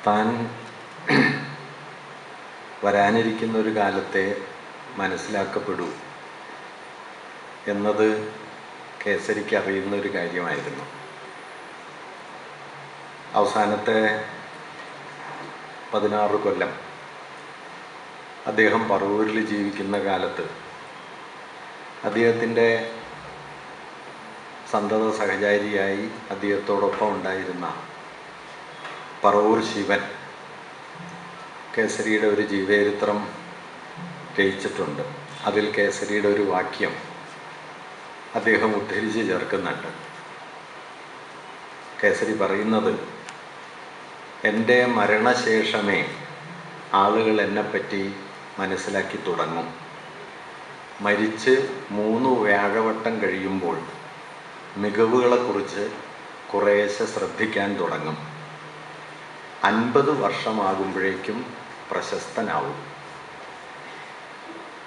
താൻ വരാനിരിക്കുന്ന ഒരു കാലത്തെ മനസ്സിലാക്കപ്പെടൂ എന്നത് കേസരിക്ക് അറിയുന്ന ഒരു കാര്യമായിരുന്നു. അവസാനത്തെ 16 കൊല്ലം അദ്ദേഹം പറവൂരിൽ ജീവിക്കുന്ന കാലത്ത് അദ്ദേഹത്തിൻ്റെ സന്തത സഹചാരിയായി അദ്ദേഹത്തോടൊപ്പം ഉണ്ടായിരുന്ന പറവൂർ ശിവൻ കേസരിയുടെ ഒരു ജീവചരിത്രം രചിച്ചിട്ടുണ്ട്. അതിൽ കേസരിയുടെ ഒരു വാക്യം അദ്ദേഹം ഉദ്ധരിച്ച് ചേർക്കുന്നുണ്ട്. കേസരി പറയുന്നത്, എൻ്റെ മരണശേഷമേ ആളുകൾ എന്നെപ്പറ്റി മനസ്സിലാക്കി തുടങ്ങും. മരിച്ച് 3 വ്യാഴവട്ടം കഴിയുമ്പോൾ മികവുകളെക്കുറിച്ച് കുറേശ്ശെ ശ്രദ്ധിക്കാൻ തുടങ്ങും. 50 വർഷമാകുമ്പോഴേക്കും പ്രശസ്തനാവും.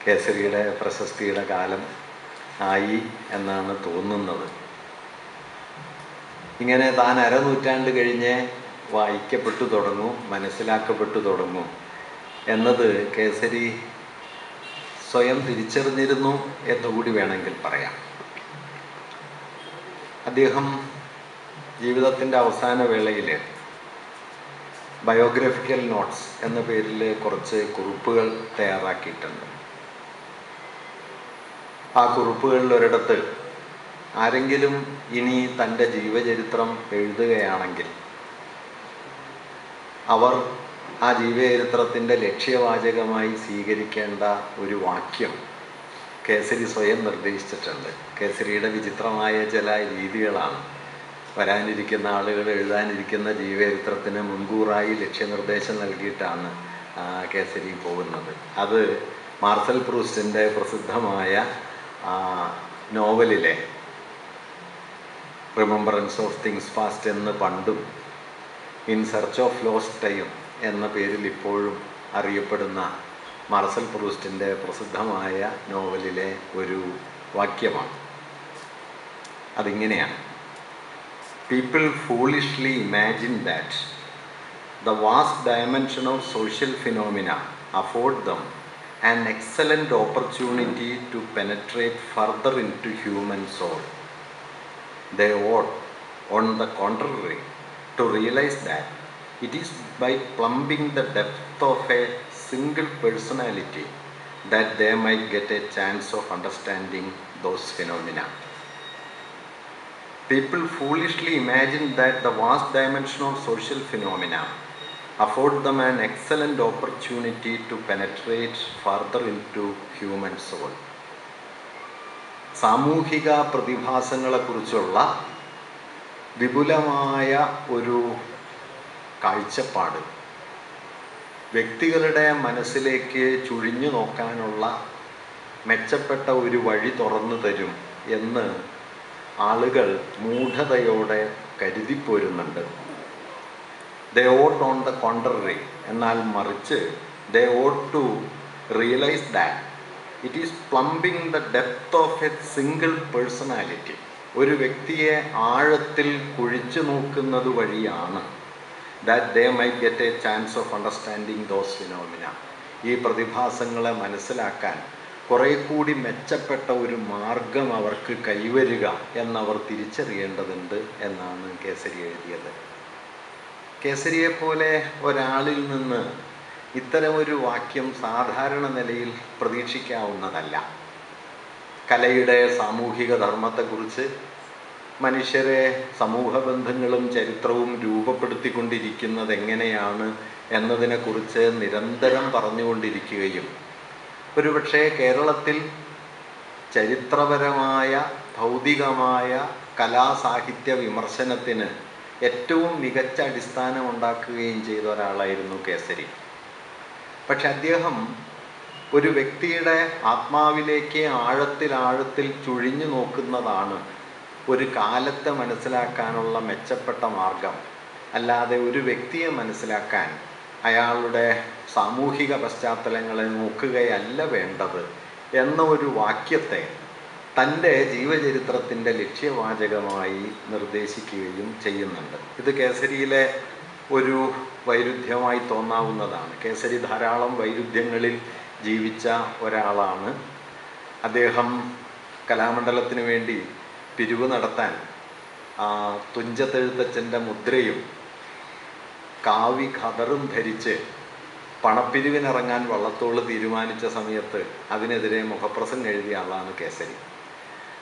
കേസരിയുടെ പ്രശസ്തിയുടെ കാലം ആയി എന്നാണ് തോന്നുന്നത്. ഇങ്ങനെ താൻ അരനൂറ്റാണ്ട് കഴിഞ്ഞ് വായിക്കപ്പെട്ടു തുടങ്ങും, മനസ്സിലാക്കപ്പെട്ടു തുടങ്ങും എന്നത് കേസരി സ്വയം തിരിച്ചറിഞ്ഞിരുന്നു എന്നുകൂടി വേണമെങ്കിൽ പറയാം. അദ്ദേഹം ജീവിതത്തിൻ്റെ അവസാന വേളയിൽ ബയോഗ്രഫിക്കൽ നോട്ട്സ് എന്ന പേരിൽ കുറച്ച് കുറിപ്പുകൾ തയ്യാറാക്കിയിട്ടുണ്ട്. ആ കുറിപ്പുകളിൽ ഒരിടത്ത് ആരെങ്കിലും ഇനി തൻ്റെ ജീവചരിത്രം എഴുതുകയാണെങ്കിൽ അവർ ആ ജീവചരിത്രത്തിൻ്റെ ലക്ഷ്യവാചകമായി സ്വീകരിക്കേണ്ട ഒരു വാക്യം കേസരി സ്വയം നിർദ്ദേശിച്ചിട്ടുണ്ട്. കേസരിയുടെ വിചിത്രമായ ചില രീതികളാണ്. വരാനിരിക്കുന്ന ആളുകൾ എഴുതാനിരിക്കുന്ന ജീവചരിത്രത്തിന് മുൻകൂറായി ലക്ഷ്യനിർദ്ദേശം നൽകിയിട്ടാണ് കേസരി പോകുന്നത്. അത് മാർസൽ പ്രൂസ്റ്റിൻ്റെ പ്രസിദ്ധമായ നോവലിലെ റിമംബറൻസ് ഓഫ് തിങ്സ് പാസ്റ്റ് എന്ന് പണ്ടും in search of lost time എന്ന പേരിൽ ഇപ്പോഴും അറിയപ്പെടുന്ന മാർസൽ പ്രൂസ്റ്റിൻ്റെ പ്രസിദ്ധമായ നോവലിലെ ഒരു വാക്യമാണ്. അതിങ്ങനെയാണ്: People foolishly imagine that the vast dimension of social phenomena afford them an excellent opportunity to penetrate further into human soul. They ought, on the contrary, to realize that it is by plumbing the depth of a single personality that they might get a chance of understanding those phenomena. People foolishly imagine that the vast dimension of social phenomena afford them an excellent opportunity to penetrate further into human soul. സാമൂഹിക പ്രതിഭാസങ്ങളെക്കുറിച്ചുള്ള വിപുലമായ ഒരു കാഴ്ചപ്പാട് വ്യക്തികളുടെ മനസ്സിലേക്ക് ചുഴിഞ്ഞു നോക്കാനുള്ള മെച്ചപ്പെട്ട ഒരു വഴി തുറന്നു തരും എന്ന് ആളുകൾ മൂഢതയോടെ കരുതിപ്പോരുന്നുണ്ട്. They ought on the contrary, എന്നാൽ മറിച്ച് they ought to realise that it is plumbing the depth of a single personality. ഒരു വ്യക്തിയെ ആഴത്തിൽ കുഴിച്ചു നോക്കുന്നത് വഴിയാണ് that they might get a chance of understanding those phenomena. ഈ പ്രതിഭാസങ്ങളെ മനസ്സിലാക്കാൻ കുറേ കൂടി മെച്ചപ്പെട്ട ഒരു മാർഗം അവർക്ക് കൈവരുക എന്നവർ തിരിച്ചറിയേണ്ടതുണ്ട് എന്നാണ് കേസരി എഴുതിയത്. കേസരിയെപ്പോലെ ഒരാളിൽ നിന്ന് ഇത്തരമൊരു വാക്യം സാധാരണ നിലയിൽ പ്രതീക്ഷിക്കാവുന്നതല്ല. കലയുടെ സാമൂഹിക ധർമ്മത്തെക്കുറിച്ച്, മനുഷ്യരെ സമൂഹ ബന്ധങ്ങളും ചരിത്രവും രൂപപ്പെടുത്തിക്കൊണ്ടിരിക്കുന്നത് എങ്ങനെയാണ് എന്നതിനെക്കുറിച്ച് നിരന്തരം പറഞ്ഞുകൊണ്ടിരിക്കുകയും ഒരുപക്ഷെ കേരളത്തിൽ ചരിത്രപരമായ ഭൗതികമായ കലാസാഹിത്യ വിമർശനത്തിന് ഏറ്റവും മികച്ച അടിസ്ഥാനം ഉണ്ടാക്കുകയും ചെയ്ത ഒരാളായിരുന്നു കേസരി. പക്ഷെ അദ്ദേഹം ഒരു വ്യക്തിയുടെ ആത്മാവിലേക്ക് ആഴത്തിൽ ചുഴിഞ്ഞു നോക്കുന്നതാണ് ഒരു കാലത്തെ മനസ്സിലാക്കാനുള്ള മെച്ചപ്പെട്ട മാർഗം. അല്ലാതെ ഒരു വ്യക്തിയെ മനസ്സിലാക്കാൻ അയാളുടെ സാമൂഹിക പശ്ചാത്തലങ്ങളെ നോക്കുകയല്ല വേണ്ടത് എന്ന ഒരു വാക്യത്തെ തൻ്റെ ജീവചരിത്രത്തിൻ്റെ ലക്ഷ്യവാചകമായി നിർദ്ദേശിക്കുകയും ചെയ്യുന്നുണ്ട്. ഇത് കേസരിയിലെ ഒരു വൈരുദ്ധ്യമായി തോന്നാവുന്നതാണ്. കേസരി ധാരാളം വൈരുദ്ധ്യങ്ങളിൽ ജീവിച്ച ഒരാളാണ്. അദ്ദേഹം കലാമണ്ഡലത്തിന് വേണ്ടി പിരിവ് നടത്താൻ തുഞ്ചത്തെഴുത്തച്ഛൻ്റെ മുദ്രയും കാവി ഖദറും ധരിച്ച് പണപ്പിരിവിനിറങ്ങാൻ വള്ളത്തോൾ തീരുമാനിച്ച സമയത്ത് അതിനെതിരെ മുഖപ്രസംഗം എഴുതിയ ആളാണ് കേസരി.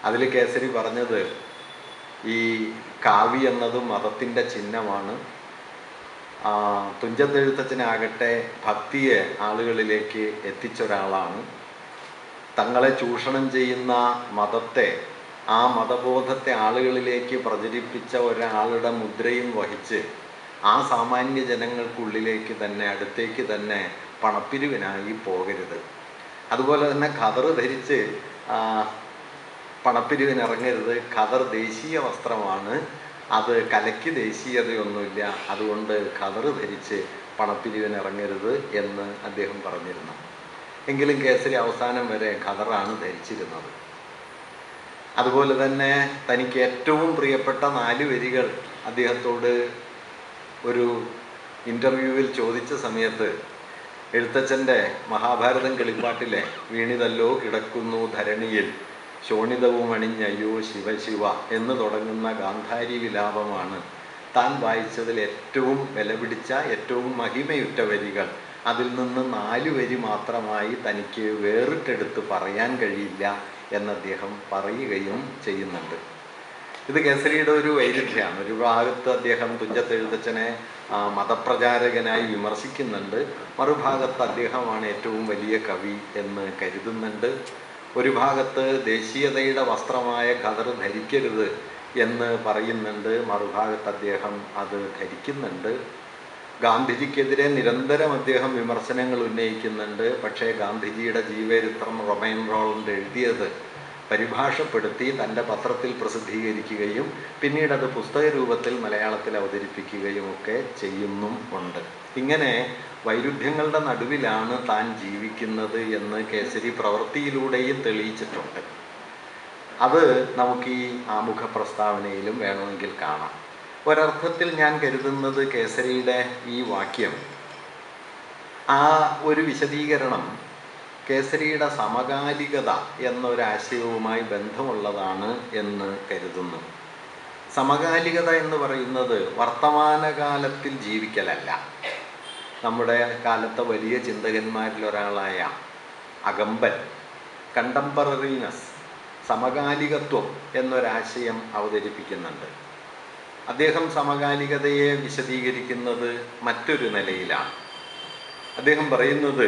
അതിൽ കേസരി പറഞ്ഞത്, ഈ കാവി എന്നത് മതത്തിൻ്റെ ചിഹ്നമാണ്, തുഞ്ചത്തെഴുത്തച്ഛനാകട്ടെ ഭക്തിയെ ആളുകളിലേക്ക് എത്തിച്ചൊരാളാണ്, തങ്ങളെ ചൂഷണം ചെയ്യുന്ന മതത്തെ, ആ മതബോധത്തെ ആളുകളിലേക്ക് പ്രചരിപ്പിച്ച ഒരാളുടെ മുദ്രയും വഹിച്ച് ആ സാമാന്യ ജനങ്ങൾക്കുള്ളിലേക്ക് തന്നെ, അടുത്തേക്ക് തന്നെ പണപ്പിരിവിനായി പോകരുത്. അതുപോലെ തന്നെ ഖദർ ധരിച്ച് പണപ്പിരിവിനിറങ്ങരുത്. ഖദർ ദേശീയ വസ്ത്രമാണ്, അത് കലയ്ക്ക് ദേശീയതയൊന്നുമില്ല, അതുകൊണ്ട് ഖദർ ധരിച്ച് പണപ്പിരിവിനിറങ്ങരുത് എന്ന് അദ്ദേഹം പറഞ്ഞിരുന്നു. എങ്കിലും കേസരി അവസാനം വരെ ഖദറാണ് ധരിച്ചിരുന്നത്. അതുപോലെ തന്നെ തനിക്ക് ഏറ്റവും പ്രിയപ്പെട്ട 4 വരികൾ അദ്ദേഹത്തോട് ഒരു ഇൻ്റർവ്യൂവിൽ ചോദിച്ച സമയത്ത് എഴുത്തച്ഛൻ്റെ മഹാഭാരതം കളിപ്പാട്ടിലെ വീണിതല്ലോ കിടക്കുന്നു ധരണിയിൽ ശോണിതവും അണിഞ്ഞയ്യോ ശിവശിവ എന്ന് തുടങ്ങുന്ന ഗാന്ധാരി വിലാപമാണ് താൻ വായിച്ചതിൽ ഏറ്റവും വിലപിടിച്ച, ഏറ്റവും മഹിമയുറ്റ വരികൾ. അതിൽ നിന്ന് 4 വരി മാത്രമായി തനിക്ക് വേറിട്ടെടുത്ത് പറയാൻ കഴിയില്ല എന്ന് അദ്ദേഹം പറയുകയും ചെയ്യുന്നുണ്ട്. ഇത് കേസരിയുടെ ഒരു വൈരുദ്ധ്യമാണ്. ഒരു ഭാഗത്ത് അദ്ദേഹം തുഞ്ചത്തെഴുത്തച്ഛനെ മതപ്രചാരകനായി വിമർശിക്കുന്നുണ്ട്, മറുഭാഗത്ത് അദ്ദേഹമാണ് ഏറ്റവും വലിയ കവി എന്ന് കരുതുന്നുണ്ട്. ഒരു ഭാഗത്ത് ദേശീയതയുടെ വസ്ത്രമായ ഖദർ ധരിക്കരുത് എന്ന് പറയുന്നുണ്ട്, മറുഭാഗത്ത് അദ്ദേഹം അത് ധരിക്കുന്നുണ്ട്. ഗാന്ധിജിക്കെതിരെ നിരന്തരം അദ്ദേഹം വിമർശനങ്ങൾ ഉന്നയിക്കുന്നുണ്ട്. പക്ഷേ ഗാന്ധിജിയുടെ ജീവചരിത്രം റൊമൈൻ റോളണ്ട് എഴുതിയത് പരിഭാഷപ്പെടുത്തി തൻ്റെ പത്രത്തിൽ പ്രസിദ്ധീകരിക്കുകയും പിന്നീട് അത് പുസ്തക രൂപത്തിൽ മലയാളത്തിൽ അവതരിപ്പിക്കുകയും ഒക്കെ ചെയ്യുന്നും ഉണ്ട്. ഇങ്ങനെ വൈരുദ്ധ്യങ്ങളുടെ നടുവിലാണ് താൻ ജീവിക്കുന്നത് എന്ന് കേസരി പ്രവൃത്തിയിലൂടെയും തെളിയിച്ചിട്ടുണ്ട്. അത് നമുക്ക് ഈ ആമുഖ പ്രസ്താവനയിലും വേണമെങ്കിൽ കാണാം. ഒരർത്ഥത്തിൽ ഞാൻ കരുതുന്നത് കേസരിയുടെ ഈ വാക്യം, ആ ഒരു വിശദീകരണം കേസരിയുടെ സമകാലികത എന്നൊരാശയവുമായി ബന്ധമുള്ളതാണ് എന്ന് കരുതുന്നു. സമകാലികത എന്ന് പറയുന്നത് വർത്തമാനകാലത്തിൽ ജീവിക്കലല്ല. നമ്മുടെ കാലത്തെ വലിയ ചിന്തകന്മാരിലൊരാളായ അകമ്പൻ കണ്ടംപററിനെസ്, സമകാലികത്വം എന്നൊരാശയം അവതരിപ്പിക്കുന്നുണ്ട്. അദ്ദേഹം സമകാലികതയെ വിശദീകരിക്കുന്നത് മറ്റൊരു നിലയിലാണ്. അദ്ദേഹം പറയുന്നത്,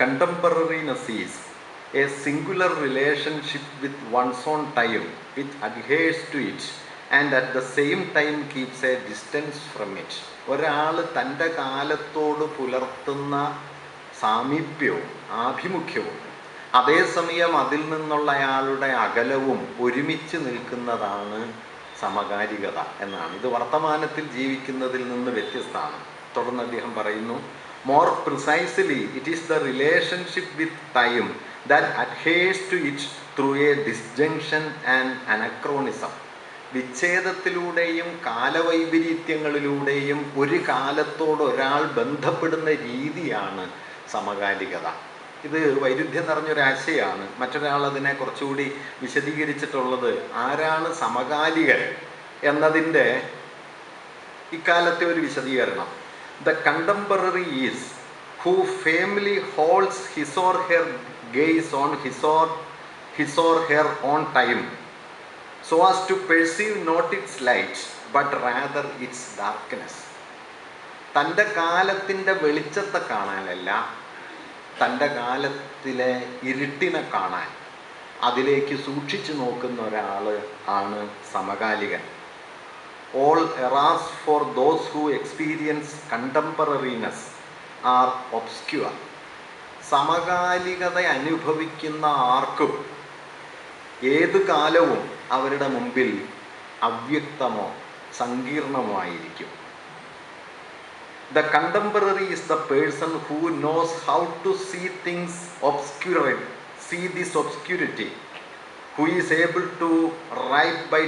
contemporariness is a singular relationship with one's own time which adheres to it and at the same time keeps a distance from it. ഒരാൾ തൻ്റെ കാലത്തോട് പുലർത്തുന്ന സാമീപ്യവും ആഭിമുഖ്യവും അതേസമയം അതിൽ നിന്നുള്ള അയാളുടെ അകലവും ഒരുമിച്ച് നിൽക്കുന്നതാണ് സമകാലികത എന്നാണ്. ഇത് വർത്തമാനത്തിൽ ജീവിക്കുന്നതിൽ നിന്ന് വ്യത്യസ്തമാണ്. തുടർന്ന് അദ്ദേഹം പറയുന്നു, more precisely it is the relationship with time that adheres to it through a disjunction and anachronism. വിച്ഛേദത്തിലൂടെയും കാലവൈപരീത്യങ്ങളിലൂടെയും ഒരു കാലത്തോട് ഒരാൾ ബന്ധപ്പെടുന്ന രീതിയാണ് സമകാലികത. ഇത് വൈരുദ്ധ്യം നിറഞ്ഞൊരാശയമാണ്. മറ്റൊരാൾ അതിനെ കുറച്ചുകൂടി വിശദീകരിച്ചിട്ടുള്ളത്, ആരാണ് സമകാലികൻ എന്നതിൻ്റെ ഇക്കാലത്തെ ഒരു വിശദീകരണം. The contemporary is who firmly holds his or her gaze on his or her own time so as to perceive not its light but rather its darkness. തൻ്റെ കാലത്തിൻ്റെ വെളിച്ചത്തെ കാണാനല്ല, തൻ്റെ കാലത്തിലെ ഇരുട്ടിനെ കാണാൻ അതിലേക്ക് സൂക്ഷിച്ചു നോക്കുന്ന ഒരാൾ ആണ് സമകാലികൻ. All eras for those who experience contemporariness are obscure. സമകാലികത അനുഭവിക്കുന്ന ആർക്കും ഏത് കാലവും അവരുടെ മുമ്പിൽ അവ്യക്തമോ സങ്കീർണമോ ആയിരിക്കും. The contemporary is the person who knows how to see things obscure, see this obscurity, who is able to write by